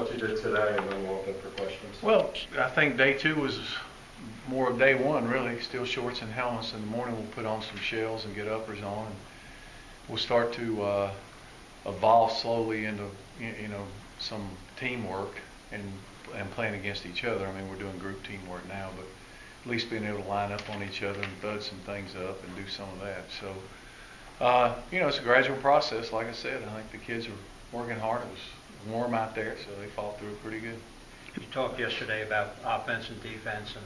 what you did today, and then we'll open for questions. Well, I think day 2 was more of day 1, really. Still shorts and helmets. In the morning, we'll put on some shells and get uppers on. And we'll start to evolve slowly into, some teamwork and playing against each other. I mean, we're doing group teamwork now, but at least being able to line up on each other and thud some things up and do some of that. So, it's a gradual process. Like I said, I think the kids are working hard. It was warm out there, so they fought through it pretty good. You talked yesterday about offense and defense and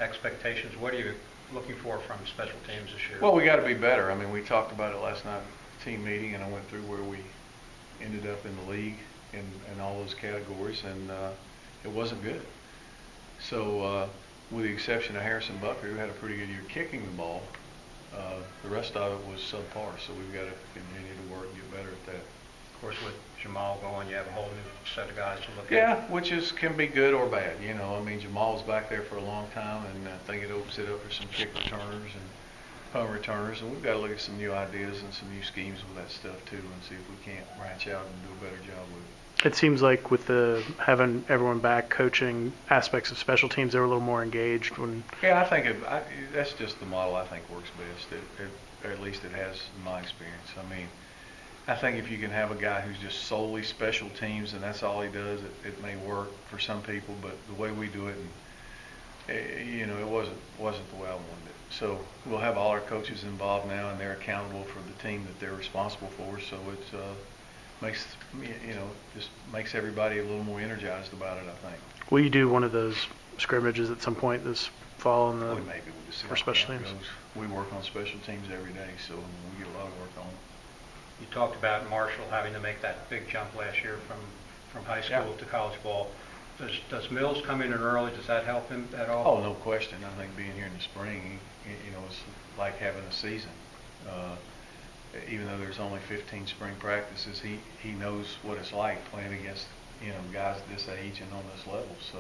expectations. What are you looking for from special teams this year? Well, we got to be better. I mean, we talked about it last night at team meeting, and I went through where we ended up in the league in all those categories, and it wasn't good. So, with the exception of Harrison Bucker, who had a pretty good year kicking the ball, the rest of it was subpar. So we've got to continue to work and get better at that. Of course, with Jamal going, you have a whole new set of guys to look at. Yeah, which can be good or bad. I mean, Jamal was back there for a long time, and I think it opens it up for some kick returners and punt returners. And we've got to look at some new ideas and some new schemes with that stuff too, and see if we can't branch out and do a better job with it. It seems like with having everyone back coaching aspects of special teams, they were a little more engaged when. Yeah, I think that's just the model I think works best. Or at least it has in my experience. I mean, I think if you can have a guy who's just solely special teams and that's all he does, it may work for some people. But the way we do it, it wasn't the way I wanted it. So we'll have all our coaches involved now, and they're accountable for the team that they're responsible for. So it's just makes everybody a little more energized about it, I think. Will you do one of those scrimmages at some point this fall Maybe we'll just see for how special it teams? goes. We work on special teams every day, so we get a lot of work on it. You talked about Marshall having to make that big jump last year from high school to college ball. Does Mills come in early? Does that help him at all? Oh, no question. I think being here in the spring, it's like having a season. Even though there's only 15 spring practices, he knows what it's like playing against guys this age and on this level. So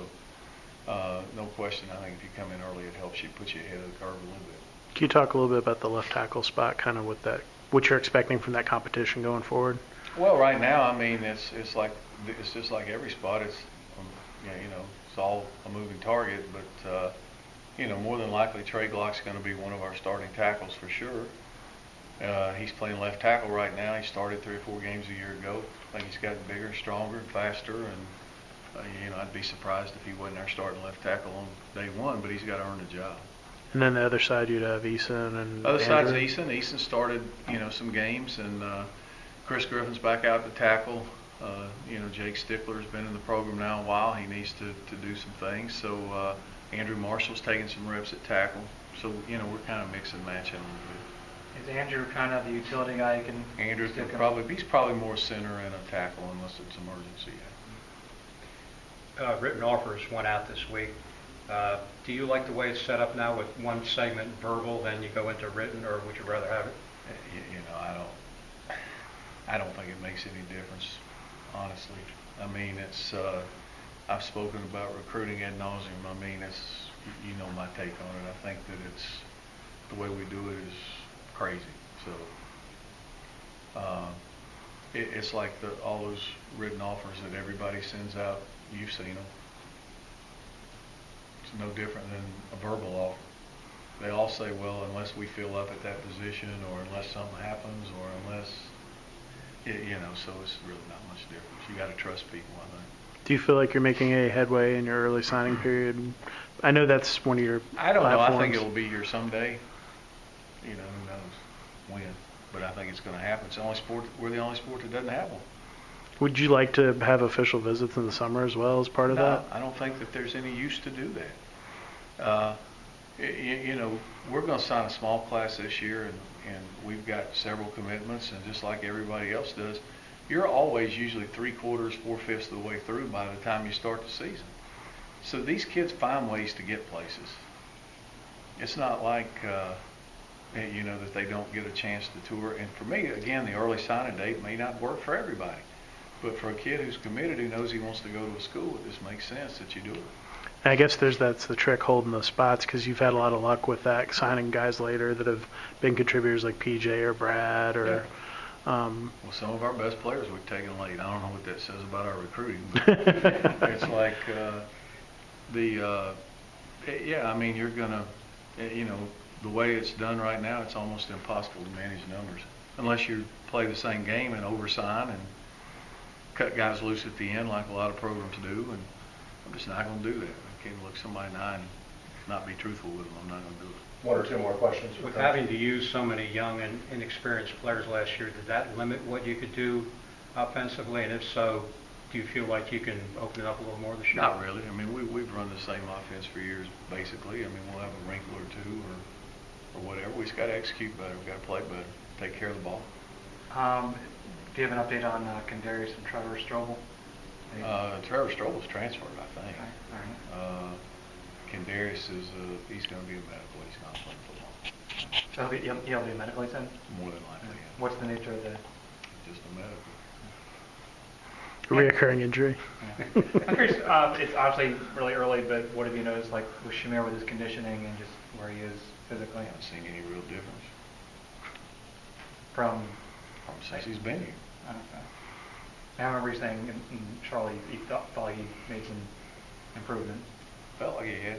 no question. I think if you come in early, it helps you, put you ahead of the curve a little bit. Can you talk a little bit about the left tackle spot, kind of with that, what you're expecting from that competition going forward? Well, right now, I mean, it's just like every spot. It's it's all a moving target, but more than likely Trey Glock's going to be one of our starting tackles for sure. He's playing left tackle right now. He started 3 or 4 games a year ago. I think he's gotten bigger and stronger and faster, and I'd be surprised if he wasn't our starting left tackle on day 1, but he's got to earn the job. And then the other side, you'd have Eason and Other Andrew. side's Eason. Eason started, some games, and Chris Griffin's back out to tackle. Jake Stickler's been in the program now a while. He needs to do some things. So Andrew Marshall's taking some reps at tackle. So, we're kind of mixing and matching a little bit. Is Andrew kind of the utility guy you can? Andrew can he's probably more center and a tackle unless it's emergency. Written offers went out this week. Do you like the way it's set up now with one segment verbal, then you go into written, or would you rather have it? I don't think it makes any difference, honestly. I mean, it's I've spoken about recruiting ad nauseum. I mean, it's my take on it. I think that it's the way we do it is crazy. So it's like all those written offers that everybody sends out. You've seen them. It's no different than a verbal offer. They all say, well, unless we fill up at that position, or unless something happens, or unless, so it's really not much difference. You got to trust people, I think. Do you feel like you're making a headway in your early signing period? I know that's one of your I don't know. platforms. I think it'll be here someday. Who knows when. But I think it's going to happen. It's the only sport. We're the only sport that doesn't have one. Would you like to have official visits in the summer as well as part of that? I don't think that there's any use to do that. We're going to sign a small class this year, and we've got several commitments, and just like everybody else does, you're always usually 3/4, 4/5 of the way through by the time you start the season. So these kids find ways to get places. It's not like that they don't get a chance to tour. And for me, again, the early signing date may not work for everybody. But for a kid who's committed, who knows he wants to go to a school, it just makes sense that you do it. I guess that's the trick, holding those spots, because you've had a lot of luck with that, signing guys later that have been contributors like PJ or Brad or Um, Well, some of our best players we've taken late. I don't know what that says about our recruiting. But it's like yeah. I mean, you're gonna, the way it's done right now, it's almost impossible to manage numbers unless you play the same game and oversign and cut guys loose at the end, like a lot of programs do. And I'm just not going to do that. I can't look somebody in the eye and not be truthful with them. I'm not going to do it. One or two more questions. With having to use so many young and inexperienced players last year, did that limit what you could do offensively? And if so, do you feel like you can open it up a little more this year? Not really. I mean, we've run the same offense for years, basically. I mean, we'll have a wrinkle or two or whatever. We just got to execute better. We've got to play better, take care of the ball. Do you have an update on Kendarius and Trevor Strobel? Trevor Strobel's transferred, I think. Okay, all right. Kendarius is he's going to be a medical. He's not playing football. So he'll be medical, he said? More than likely, yeah. What's the nature of the? Just a medical. reoccurring injury. Yeah. I'm curious, it's obviously really early, but what have you noticed, like with Shamir with his conditioning and just where he is physically? I haven't seen any real difference From since he's been here. I don't know. I remember you saying in Charlie, you thought he made some improvement. Felt like he had.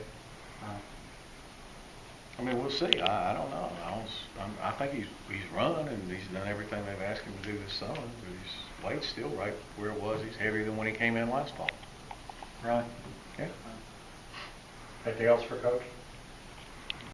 Uh, I mean, we'll see. I don't know. I think he's run and he's done everything they've asked him to do this summer. But his weight's still right where it was. He's heavier than when he came in last fall. Really? Yeah. Anything else for Coach?